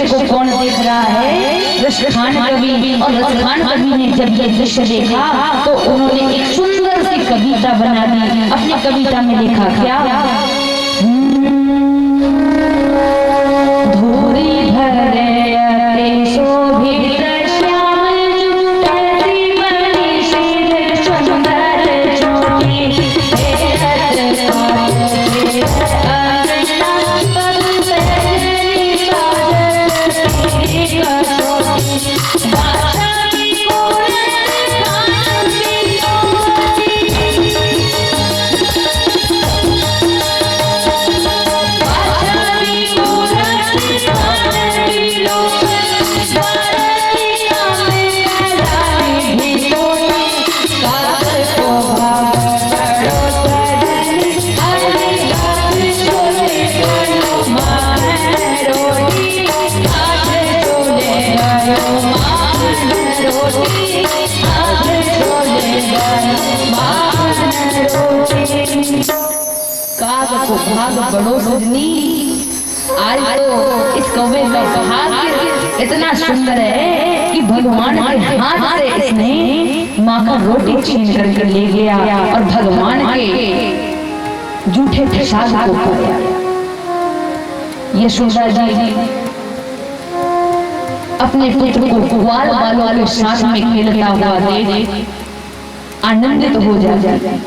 दृश्य को कौन देख रहा है? रसखान कवि। और रसखान कवि ने जब ये दृश्य देखा तो उन्होंने एक सुंदर सी कविता बना दी। अपनी कविता में लिखा क्या? धूरी भरे शोभित भाग बड़ो सजनी। आज तो इस कौवे का भाग इतना सुंदर है कि भगवान के हाथ से इसने माँ का रोटी छीन करके ले गया और भगवान के जूठे प्रसाद को खाया। यशोदा जी अपने पुत्र को ग्वाल बालों के साथ में खेलता हुआ देख आनंदित हो जाती।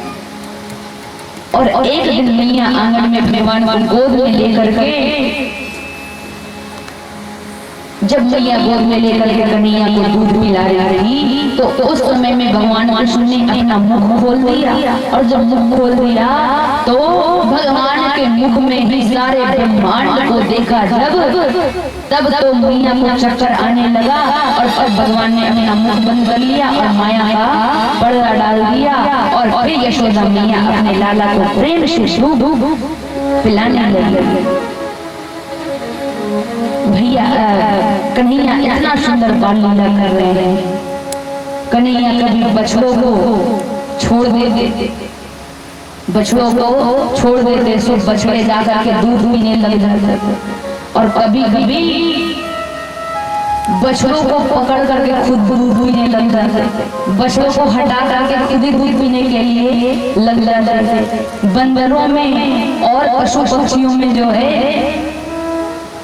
और एक दिन मैया आंगन में भगवान को गोद में लेकर के, जब मैया गोद में लेकर के कन्हैया को दूध पिला रही थी तो उस समय में भगवान कृष्ण ने अपना मुख खोल दिया। और जब मुख खोल दिया तो भगवान के मुख में ही सारे ब्रह्मांड को देखा। जब तब तो मैया को चक्कर आने लगा और तब भगवान ने अपना मुख बंद कर लिया और माया का पर्दा डाल दिया। और फिर यशोदा मैया अपने लाला को प्रेम से दूध पिलाने लगी। भैया कन्हैया इतना सुंदर बाल लीला कर रहे हैं। कन्हैया कभी बछड़ों को छोड़ देते, बछड़ों को छोड़ देते सो बछड़े जाकर के दूध पीने लग जाते। और कभी कभी बछड़ों को पकड़ करके खुद दूध पीने लग जाते। बछड़ों को हटा करके खुद ही दूध पीने के लिए लग जाते। बंदरों में और पशु पक्षियों में जो है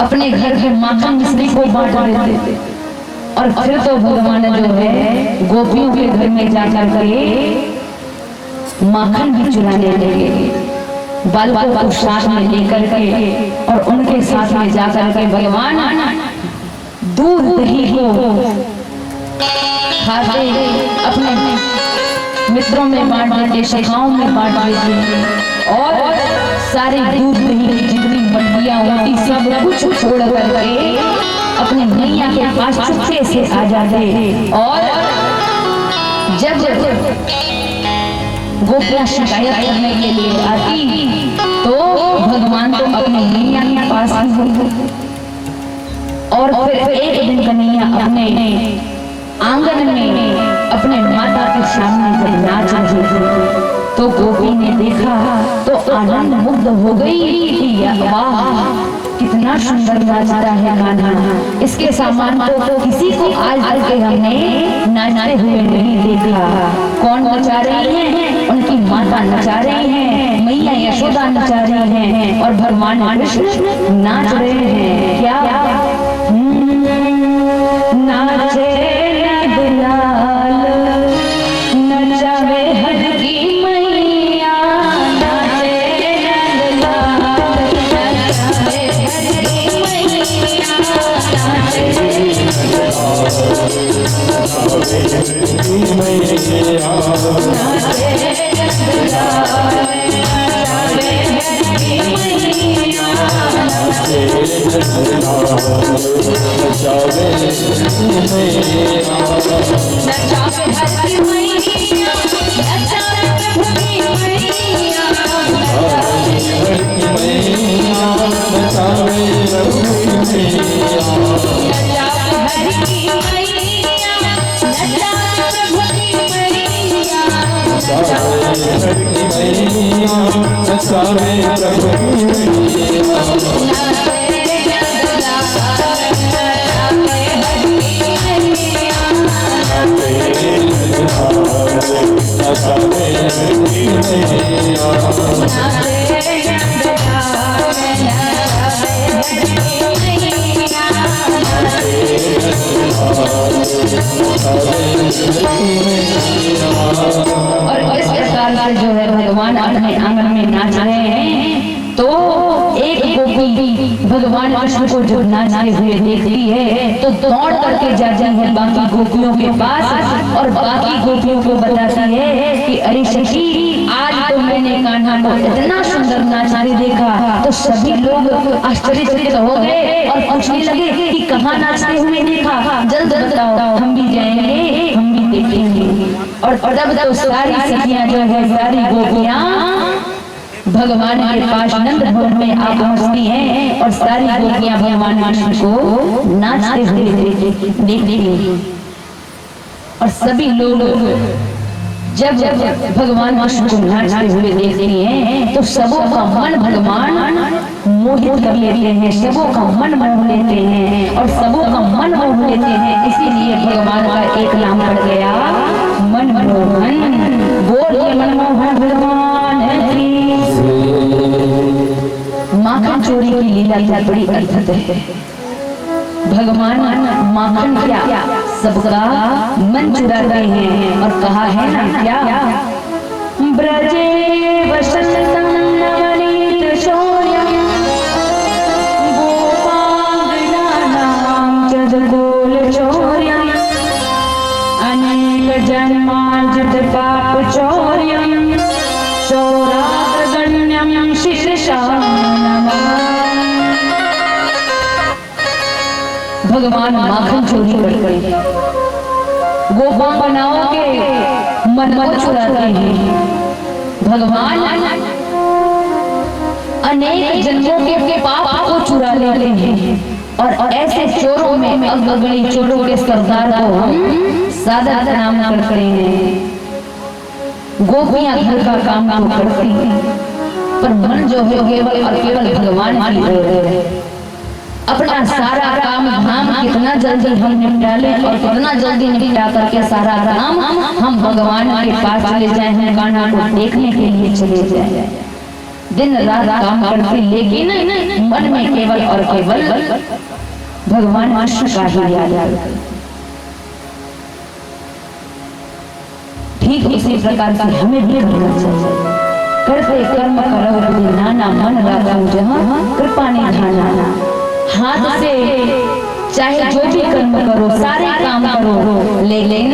अपने घर के माखन मिश्री को बांट देते। और फिर तो भगवान जो है गोपियों के घर में जाकर के माखन भी चुराने लगे। बालकों को साथ में लेकर के और उनके साथ में जाकर के भगवान दूध दही को खाते, अपने मित्रों में बांट देते, सखाओं में बांट देते। और सारी दूध दही की जितनी मटकियां होती सब कुछ छोड़ करके अपने मैया के पास चुपके से आ जाते। और जब गोपियां शिकायत करने के लिए आती तो भगवान तो अपने मैया के पास ही होते। और फिर एक दिन कन्हैया अपने आंगन में अपने माता के सामने जब नाच रही थी तो गोपी ने देखा तो आनंद मुग्ध हो गई कि वाह कितना सुंदर नाचता है कान्हा। इसके सामान तो किसी को आज तक हमने नाचते हुए नहीं देखा। कौन नचा रही है? उनकी माता नचा रही है, मैया यशोदा नचा रही है और भगवान कृष्ण नाच रहे हैं। क्या नाचे सारे और इस प्रकार से जो है भगवान अपने आंगन में नाच रहे हैं, तो एक गोपी भगवान कृष्ण को जब नाचते हुए देखती है तो दौड़ करके जाती है बाकी गोपियों के पास और बाकी गोपियों को बताती है कि अरे सखी, आज तो मैंने कान्हा को इतना सुंदर नाचते देखा। तो सभी लोग आश्चर्यचकित हो गए और पूछने लगे कि कहाँ नाचते हुए देखा, जल्द बताओ, हम भी जाएंगे, हम भी देखेंगे। और तब तो सारी सखियां जो है, सारी गोपियां भगवान के पास नंद भवन में आ पहुंचती हैं और सारी गोपियां भगवान कृष्ण को नाचते हुए देखती हैं। और सभी लोग जब भगवान कृष्ण को नाचते हुए देखते हैं तो सबों का मन भगवान मोहित कर लेते हैं, सबों का मन मोह लेते हैं और सबों का मन मोह लेते हैं। इसीलिए भगवान का एक नाम पड़ गया मनमोहन। बोलिए मनमोहन भगवान की। माखन चोरी की लीला क्या बड़ी अद्भुत है। भगवान माखन क्या सबका मन चुराते हैं और कहा है ना क्या, ब्रजे वसंतम नवनीत शौर्यम गोपांगनानां जदगोल चौर्यम अनेक जन्मार्जित पाप चौर्यम सौरागण्यम शीर्षा नमः। भगवान माखन चोरी करके गोपांगनाओं के मन को चुराते हैं। भगवान अनेक जन्मों के पाप को चुरा लेते हैं और ऐसे चोरों में अग्रगणी चोरों के सरदार को हम सादर प्रणाम करते हैं। गोपियां घर का काम तो करती हैं पर मन जो है केवल और केवल भगवान की ओर है। अपना सारा काम धाम कितना जल्दी हम निपटा लें और कितना जल्दी निपटा करके सारा काम हम भगवान के पास चले जाएं, हम कान्हा को देखने के लिए चले जाएं। दिन रात काम करते लेकिन मन में केवल और केवल भगवान कृष्ण का ही याद आता। ठीक इसी प्रकार से हमें भी करना चाहिए। करते कर्म करो नाना मन राखो जहाँ कृपा निधाना। हाथ से चाहे जो भी कर्म करो, सारे काम करो, लेकिन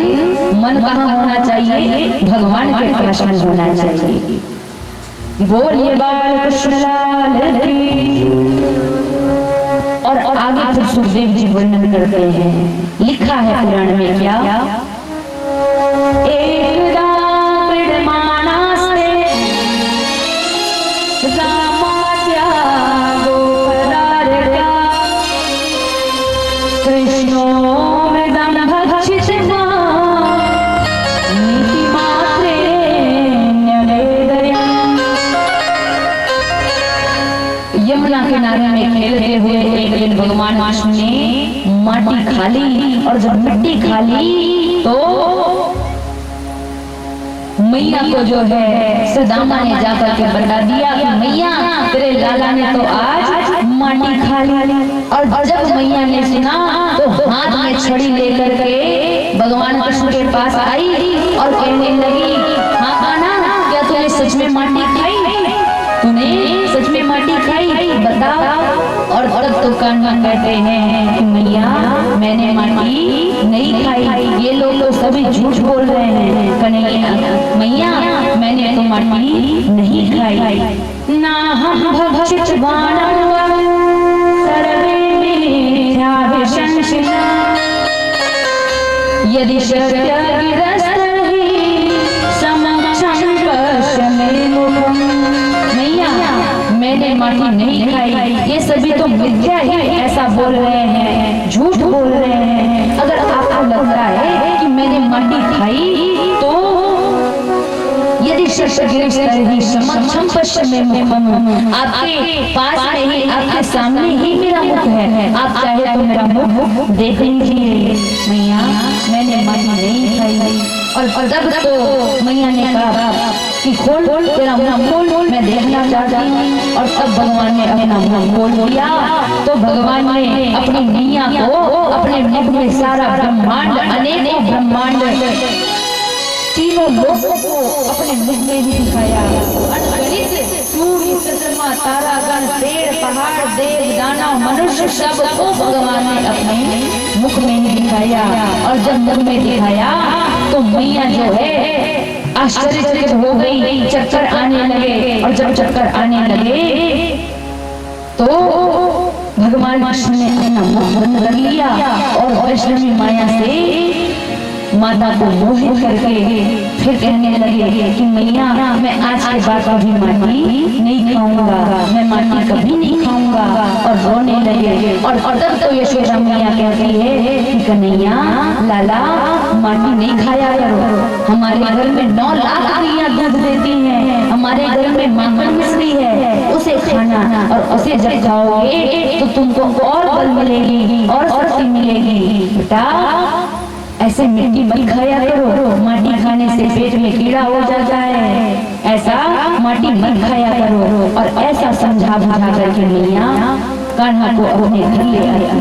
मन कहाँ होना चाहिए, भगवान के पास में होना चाहिए। बोलिए बाल कृष्ण लाल की। और आगे फिर सुखदेव जी वर्णन करते हैं, लिखा है पुराण में क्या, एक यमुना किनारे में खेलते हुए एक दिन भगवान कृष्ण ने माटी खा ली और जब मिट्टी खा ली तो मैया को जो है सुदामा ने जाकर के बता दिया कि मैया तेरे लाला ने तो आज माटी खा ली। और जब मैया ने सुना तो हाथ में छड़ी लेकर के भगवान कृष्ण के पास आई और कहने लगी, हाँ कान्हा, क्या तूने सच में माटी खाई, तूने सच में माटी खाई, बताओ। और तब तो कान्हा कहते हैं कि मैया मैंने माटी नहीं खाई, ये लोग तो सभी झूठ बोल रहे हैं। कन्हैया मैया मैंने तो माटी नहीं खाई। ना हम भक्षित वाणम सर्वे मिथ्याभिशंसिता यदि सत्य गिरस्तहि समक्षं पश्यमे मुखम्। मैया मैंने माटी नहीं खाई, ये सभी तो मिथ्या ही ऐसा बोल रहे हैं, झूठ बोल रहे हैं। अगर आपको लगता है कि मैंने माटी खाई तो यदि समक्षं पश्यमे मुखम्, आपके पास में ही, आपके सामने ही मेरा मुख है, आप चाहे तो मेरा मुख देख लीजिए। मैया मैंने माटी नहीं खाई। और जब तो मैया ने कहा कि खोल तेरा मुंह खोल, मैं देखना चाहती हूँ। और तब भगवान ने अपना मुंह खोल दिया तो भगवान ने अपनी मैया को अपने मुख में सारा ब्रह्मांड, अनेकों ब्रह्मांड, तीनों लोगों को अपने मुख में ही दिखाया। अनगिनत सूर्य, चंद्रमा, तारागण, पेड़, पहाड़, देव, दानव, मनुष्य सबको भगवान ने अपने मुख में ही दिखाया। और जब मुख में दिखाया तो मैया जो है आश्चर्यचकित हो गई, चक्कर आने लगे। और जब चक्कर आने लगे तो भगवान कृष्ण ने अपना मुख बंद कर लिया और वैष्णवी माया से माता को मोहित करके फिर कहने लगे कि मैया मैं आज के बाद कभी माटी नहीं खाऊंगा, मैं माटी कभी नहीं खाऊंगा। और रोने लगे। और तब तो यशोदा मैया कहती है कि कन्हैया लाला माटी नहीं खाया करो, हमारे घर में 9 लाख गायें दूध देती हैं, हमारे घर में माखन मिश्री है, उसे खाना। और उसे जब खाओगे तो तुमको और बल मिलेगी और शक्ति मिलेगी। बेटा ऐसे मिट्टी मत खाया करो, माटी खाने से पेट में कीड़ा हो जाता है, ऐसा माटी मत खाया करो। और ऐसा समझा बुझा करके मैया कान्हा को अपने घर ले आई है।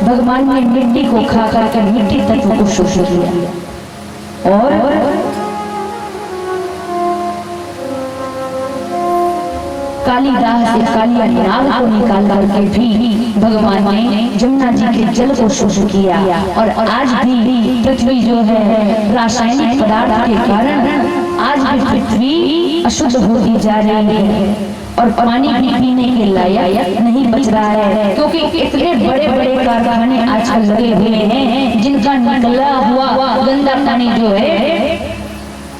भगवान ने मिट्टी को खा कर मिट्टी तत्व को शुद्ध किया और काली राह से कालिया नाग को निकाल करके भी भगवान ने जमुना जी के जल को शुद्ध किया। और आज भी पृथ्वी जो है रासायनिक पदार्थ के कारण आज भी पृथ्वी अशुद्ध होती जा रही है और पानी भी पीने के लायक नहीं बच रहा है, क्योंकि इतने बड़े बड़े कारखाने आजकल लगे हुए हैं जिनका निकला हुआ गंदा पानी जो है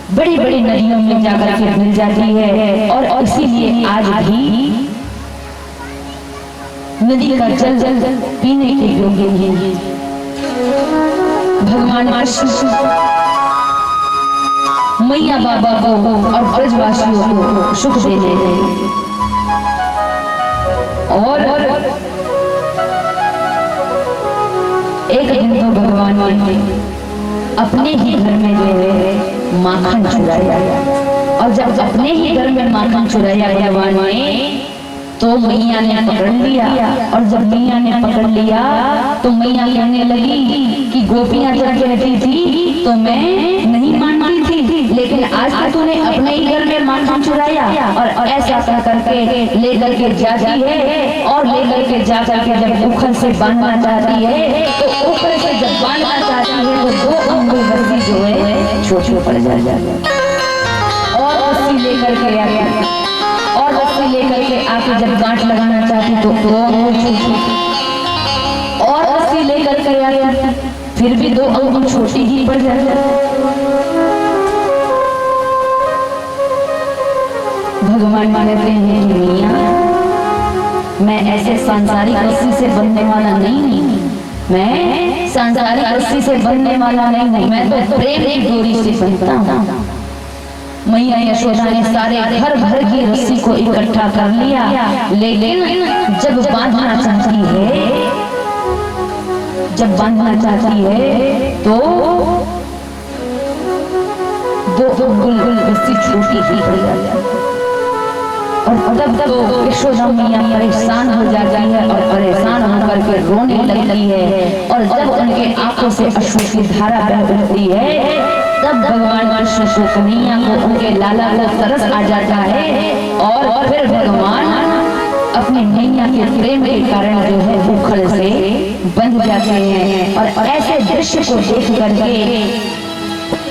बड़ी बड़ी नदियों में जाकर के मिल जाती है। और इसीलिए आज भी नदी का जल पीने के योग्य नहीं है। भगवान कृष्ण मैया बाबा को और ब्रजवासियों को सुख देने लगे। और एक दिन तो भगवान ने अपने ही घर में जो है माखन चुराया। और जब अपने ही घर में माखन चुराया भगवान ने तो मैया ने पकड़ लिया। और जब मैया ने पकड़ लिया तो मैया कहने लगी कि गोपियां जब कहती थी तो मैं नहीं मानती थी, लेकिन आज तो तूने अपने ही घर में माखन चुराया। और ऐसा कह करके लेकर के जाती है और लेकर के जा करके जब उखल से बांधना चाहती है तो उखल से जब बांधना चाहती है तो 2 अंगुल रस्सी जो है छोटी पड़ जाती है। और रस्सी लेकर के आया और रस्सी लेकर के आके जब गांठ लगाना चाहती तो 2 अंगुल छोटी, और रस्सी लेकर के आया फिर भी 2 अंगुल छोटी ही पड़ जाती। भगवान कहते हैं मैया मैं ऐसे सांसारिक रस्सी से बनने वाला नहीं हूँ, मैं सांसारिक रस्सी से बनने वाला नहीं हूँ, मैं तो प्रेम की डोरी से बनता हूँ। मैया यशोदा ने सारे घर भर की रस्सी को इकट्ठा कर लिया, लेकिन जब बांधना चाहती है तो 2 अंगुल रस्सी छोटी ही पड़ जाती है। और तब तो यशोदा मैया परेशान हो जाती है और परेशान होकर के रोने लगती है। और जब उनके आंखों से अश्रु की धारा बहती है तब भगवान कृष्ण को कन्हैया को उनके लाला को तरस आ जाता है। और फिर भगवान अपने मैया के प्रेम के कारण जो है उखल से बंध जाते हैं। और ऐसे दृश्य को देख करके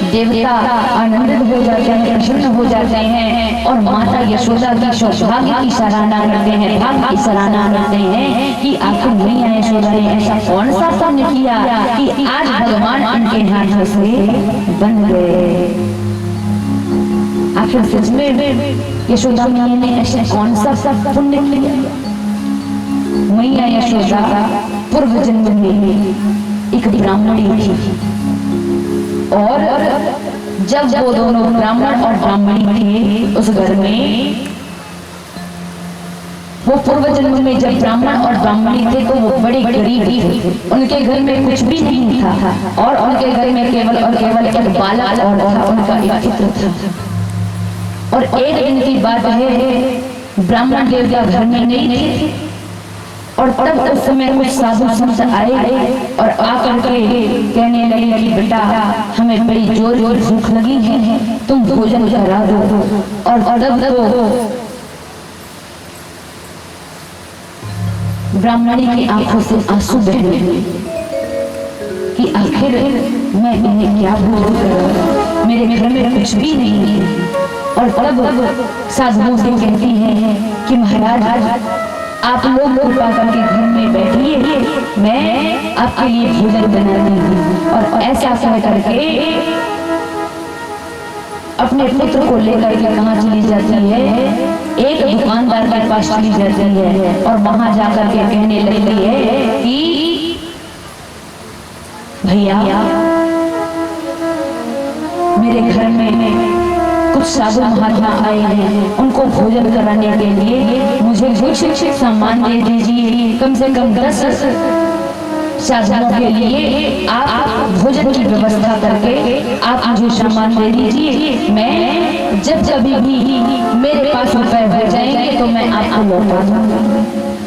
देवता आनंदित हो जाते हैं, प्रसन्न हो जाते हैं और माता यशोदा की सौभाग्य की सराहना करते हैं, भाग्य की सराहना करते हैं कि आखिर मैया यशोदा ने ऐसा कौन सा पुण्य किया कि आज भगवान उनके हाथों से बन गए। आखिर सच में यशोदा मैया ने ऐसा कौन सा पुण्य किया। मैया यशोदा पूर्व जन्म में एक ब्राह्मणी थी और जब वो दोनों ब्राह्मण और ब्राह्मणी थे उस घर में वो पूर्व जन्म में जब ब्राह्मण और ब्राह्मणी थे तो वो बड़े गरीब थे, उनके घर में कुछ भी नहीं था और उनके घर में केवल और केवल एक बालक और था, उनका एक पुत्र था। और एक दिन की बात है, ब्राह्मण देवता घर में नहीं थे और तब उस समय कुछ साधु संत आए और आकर के कहने लगे कि बेटा हमें बड़ी जोर जोर भूख लगी है, तुम भोजन करा दो। और तब ब्राह्मणी की आंखों से आंसू बहने कि आखिर मैं इन्हें क्या भोजन करूं, मेरे घर में कुछ भी नहीं है। और तब साधुओं से कहती हैं कि महाराज आप लोग कृपा करके घर में बैठिए, मैं आपके लिए भोजन बनाती हूँ। और ऐसा कह करके अपने पुत्र को लेकर के कहाँ चली जाती है, एक दुकानदार के पास चली जाती है और वहां जाकर के कहने लगती है कि भैया मेरे घर में कुछ साधु महात्मा आए हैं, उनको भोजन कराने के लिए मुझे कुछ सामान दे दीजिए, कम से कम 10 साधुओं के लिए आप भोजन की व्यवस्था करके आप मुझे सामान दे दीजिए, मैं जब कभी भी मेरे पास रुपए हो जाएंगे तो मैं आपको लौटा दूंगा।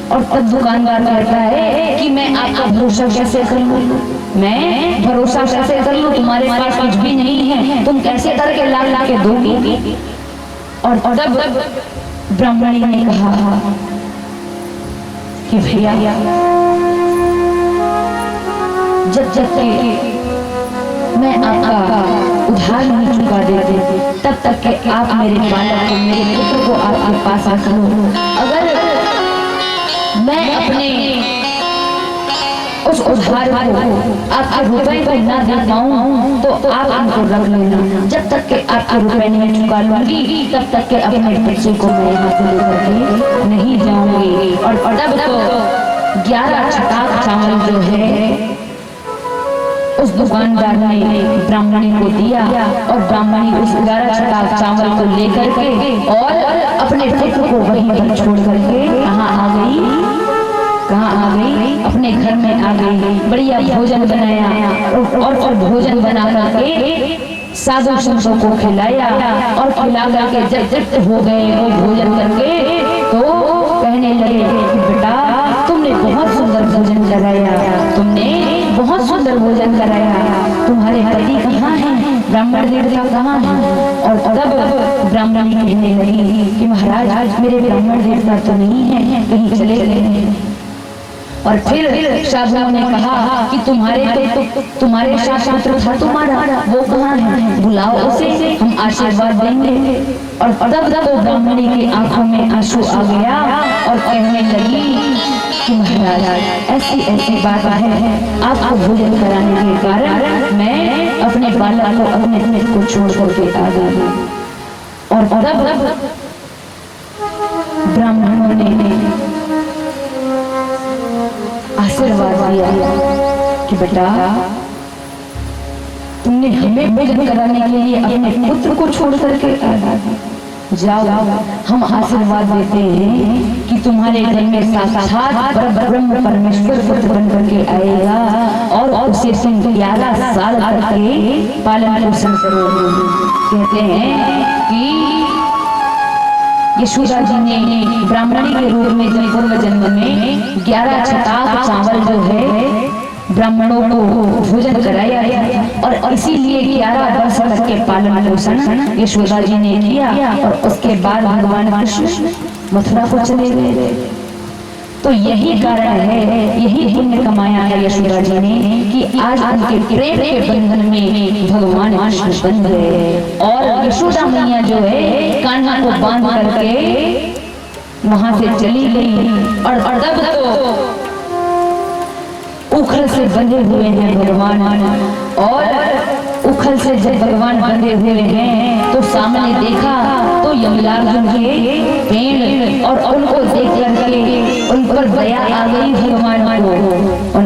और तब दुकानदार कहता है कि मैं आपका भरोसा कैसे कर लूं, मैं भरोसा कैसे कर लूं, तुम्हारे पास कुछ भी नहीं है, तुम कैसे करके ला के दोगी। और तब ब्राह्मणी ने कहा कि भैया जब तक मैं आपका उधार नहीं चुका देते तब तक के आप मेरे बालक को, मेरे पुत्र को आपके पास रख लो। अगर मैं अपने उस उधार को आपके रुपए को ना दे पाऊं तो आप उनको रख लेना, जब तक के आपके रुपए नहीं चुका लूंगी तब तक के अपने बच्चे को मैं यहाँ से लेकर के नहीं जाऊंगी। और तब तो 11 छटाक चावल जो है उस दुकानदार ने ब्राह्मणी को दिया और ब्राह्मणी उस 11 छटाक चावल को लेकर के और अपने पुत्र को वहीं पर छोड़ करके कहाँ आ गई, अपने घर में आ गई। बढ़िया भोजन बनाया और भोजन बना करके साधु संतों को खिलाया और खिला करके जब तृप्त हो गए वो भोजन करके तो कहने लगे कि बेटा तुमने बहुत सुंदर भोजन कराया, तुमने बहुत सुंदर भोजन कराया, तुम्हारे पति कहाँ हैं, ब्राह्मण देवता कहाँ हैं। और तब ब्राह्मणी कहने लगी कि महाराज मेरे ब्राह्मण देवता तो नहीं है, कहीं चले गए हैं। और फिर साधुओं ने कहा कि तुम्हारे साथ पुत्र था तुम्हारा, वो कहाँ है, बुलाओ उसे, हम आशीर्वाद देंगे। और तब तो ब्राह्मणी की आंखों में आंसू आ गया और कहने लगी कि महाराज ऐसी बात है, आपको भोजन कराने के कारण मैं अपने बालक को अपने को छोड़ करके आ गई। और तब ब्राह्मणों ने आशीर्वाद दिया कि बेटा तुमने हमें भोजन कराने के लिए अपने पुत्र को छोड़ करके जाओ, हम आशीर्वाद देते हैं कि तुम्हारे घर में साक्षात ब्रह्म परमेश्वर पुत्र बन करके आएगा और उसे तुम 11 साल करके पालन पोषण करोगे। कहते हैं कि यशोदा जी ने ब्राह्मणी के रूप में जब पूर्व जन्म में 11 छटाक चावल जो है ब्राह्मणों को भोजन कराया और इसीलिए 11 वर्ष तक के पालन पोषण यशोदा जी ने किया और उसके बाद भगवान कृष्ण मथुरा को चले गए। तो यही कारण है, यही पुण्य कमाया है यशोदा जी ने कि आज उनके प्रेम के बंधन में भगवान कृष्ण बन गए। और यशोदा मैया जो है कान्हा को बांध करके वहां से चली गई और तब तो उखल से बंधे हुए हैं भगवान। और उखल से जब भगवान बंधे हुए हैं तो सामने देखा तो यमलार्जुन के पेड़ और उनको देख करके उन पर दया आ गई भगवान को